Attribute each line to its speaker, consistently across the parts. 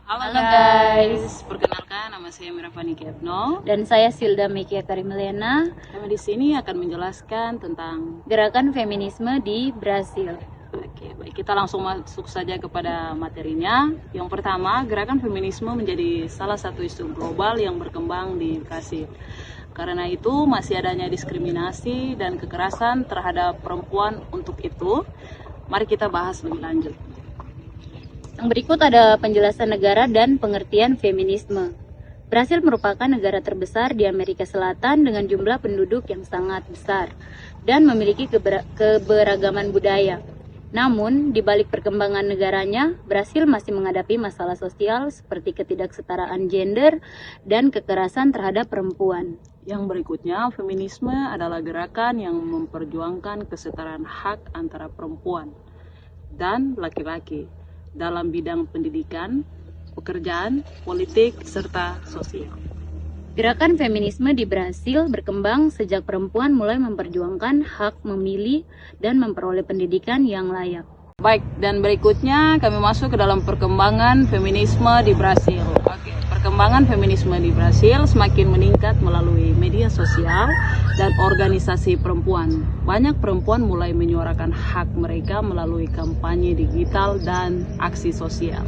Speaker 1: Halo
Speaker 2: Halo
Speaker 1: guys, perkenalkan nama saya Mira Fani Kepno.
Speaker 2: Dan saya Silda Mekia Karimilena.
Speaker 1: Kami di sini akan menjelaskan tentang
Speaker 2: Gerakan feminisme di Brasil.
Speaker 1: Oke, baik, kita langsung masuk saja kepada materinya. Yang pertama, gerakan feminisme menjadi salah satu isu global yang berkembang di Brasil. Karena itu masih adanya diskriminasi dan kekerasan terhadap perempuan. Untuk itu, mari kita bahas lebih lanjut.
Speaker 2: Yang berikut ada penjelasan negara dan pengertian feminisme. Brasil merupakan negara terbesar di Amerika Selatan dengan jumlah penduduk yang sangat besar dan memiliki keberagaman budaya. Namun, di balik perkembangan negaranya, Brasil masih menghadapi masalah sosial seperti ketidaksetaraan gender dan kekerasan terhadap perempuan.
Speaker 1: Yang berikutnya, feminisme adalah gerakan yang memperjuangkan kesetaraan hak antara perempuan dan laki-laki dalam bidang pendidikan, pekerjaan, politik, serta sosial.
Speaker 2: Gerakan feminisme di Brasil berkembang sejak perempuan mulai memperjuangkan hak memilih dan memperoleh pendidikan yang layak.
Speaker 1: Baik, dan berikutnya kami masuk ke dalam perkembangan feminisme di Brasil. Oke, perkembangan feminisme di Brasil semakin meningkat melalui media sosial dan organisasi perempuan. Banyak perempuan mulai menyuarakan hak mereka melalui kampanye digital dan aksi sosial.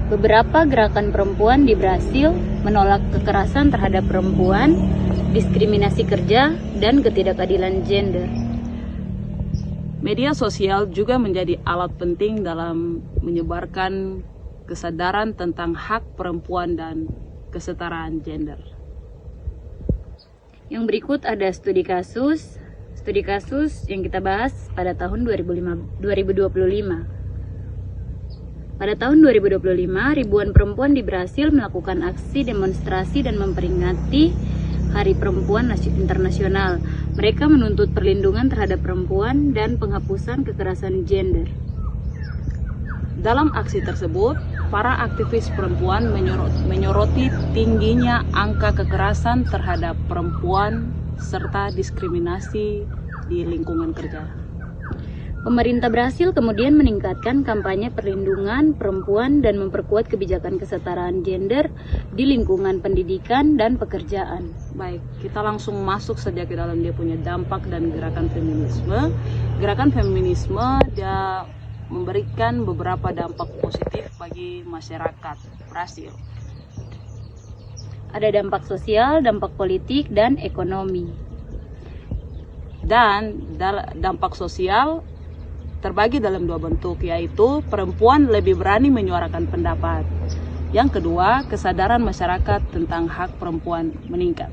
Speaker 2: Beberapa gerakan perempuan di Brasil menolak kekerasan terhadap perempuan, diskriminasi kerja, dan ketidakadilan gender.
Speaker 1: Media sosial juga menjadi alat penting dalam menyebarkan kesadaran tentang hak perempuan dan kesetaraan gender.
Speaker 2: Yang berikut ada studi kasus yang kita bahas pada tahun 2025. Pada tahun 2025, ribuan perempuan di Brasil melakukan aksi demonstrasi dan memperingati Hari Perempuan Internasional. Mereka menuntut perlindungan terhadap perempuan dan penghapusan kekerasan gender.
Speaker 1: Dalam aksi tersebut, para aktivis perempuan menyoroti tingginya angka kekerasan terhadap perempuan serta diskriminasi di lingkungan kerja.
Speaker 2: Pemerintah Brasil kemudian meningkatkan kampanye perlindungan perempuan dan memperkuat kebijakan kesetaraan gender di lingkungan pendidikan dan pekerjaan.
Speaker 1: Baik, kita langsung masuk saja ke dalam dia punya dampak dan gerakan feminisme. Gerakan feminisme dia memberikan beberapa dampak positif bagi masyarakat Brasil.
Speaker 2: Ada dampak sosial, dampak politik, dan ekonomi.
Speaker 1: Dan dampak sosial terbagi dalam dua bentuk, yaitu perempuan lebih berani menyuarakan pendapat. Yang kedua, kesadaran masyarakat tentang hak perempuan meningkat.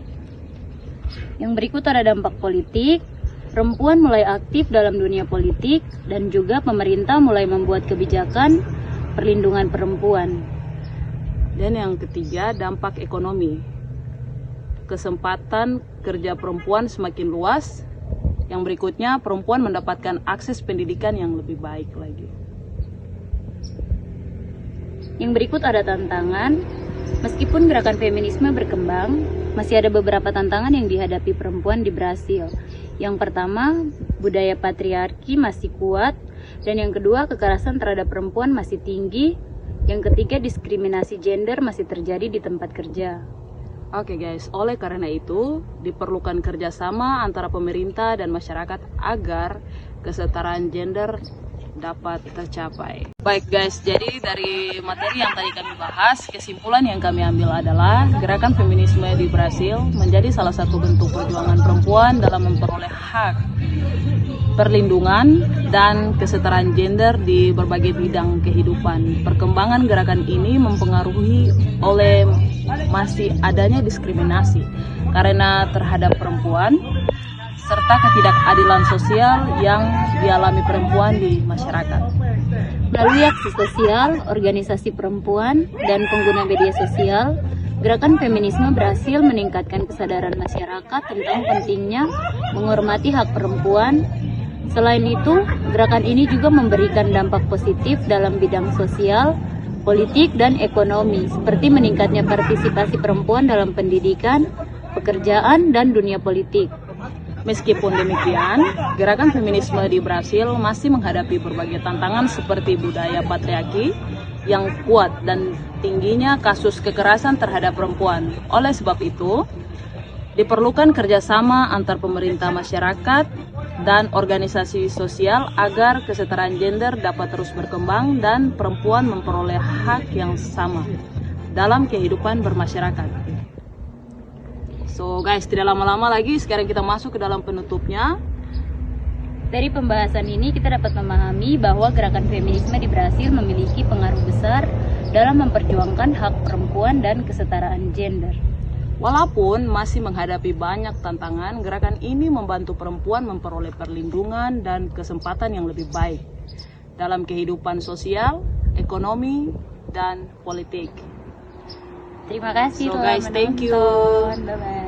Speaker 2: Yang berikut ada dampak politik. Perempuan mulai aktif dalam dunia politik dan juga pemerintah mulai membuat kebijakan perlindungan perempuan.
Speaker 1: Dan yang ketiga, dampak ekonomi. Kesempatan kerja perempuan semakin luas. Yang berikutnya, perempuan mendapatkan akses pendidikan yang lebih baik lagi.
Speaker 2: Yang berikut ada tantangan. Meskipun gerakan feminisme berkembang, masih ada beberapa tantangan yang dihadapi perempuan di Brasil. Yang pertama, budaya patriarki masih kuat, dan yang kedua, kekerasan terhadap perempuan masih tinggi. Yang ketiga, diskriminasi gender masih terjadi di tempat kerja.
Speaker 1: Oke guys, oleh karena itu diperlukan kerjasama antara pemerintah dan masyarakat agar kesetaraan gender dapat tercapai. Baik guys, jadi dari materi yang tadi kami bahas, kesimpulan yang kami ambil adalah gerakan feminisme di Brasil menjadi salah satu bentuk perjuangan perempuan dalam memperoleh hak, perlindungan, dan kesetaraan gender di berbagai bidang kehidupan. Perkembangan gerakan ini mempengaruhi oleh masih adanya diskriminasi karena terhadap perempuan serta ketidakadilan sosial yang dialami perempuan di masyarakat.
Speaker 2: Melalui aksi sosial, organisasi perempuan, dan pengguna media sosial, gerakan feminisme berhasil meningkatkan kesadaran masyarakat tentang pentingnya menghormati hak perempuan. Selain itu, gerakan ini juga memberikan dampak positif dalam bidang sosial, politik, dan ekonomi, seperti meningkatnya partisipasi perempuan dalam pendidikan, pekerjaan, dan dunia politik.
Speaker 1: Meskipun demikian, gerakan feminisme di Brasil masih menghadapi berbagai tantangan seperti budaya patriarki, yang kuat dan tingginya kasus kekerasan terhadap perempuan. Oleh sebab itu, diperlukan kerjasama antar pemerintah, masyarakat, dan organisasi sosial agar kesetaraan gender dapat terus berkembang dan perempuan memperoleh hak yang sama dalam kehidupan bermasyarakat. So guys, tidak lama-lama lagi, sekarang kita masuk ke dalam penutupnya.
Speaker 2: Dari pembahasan ini kita dapat memahami bahwa gerakan feminisme di Brasil memiliki pengaruh besar dalam memperjuangkan hak perempuan dan kesetaraan gender.
Speaker 1: Walaupun masih menghadapi banyak tantangan, gerakan ini membantu perempuan memperoleh perlindungan dan kesempatan yang lebih baik dalam kehidupan sosial, ekonomi, dan politik.
Speaker 2: Terima kasih
Speaker 1: So
Speaker 2: telah
Speaker 1: guys, thank you.
Speaker 2: menonton. Bye-bye.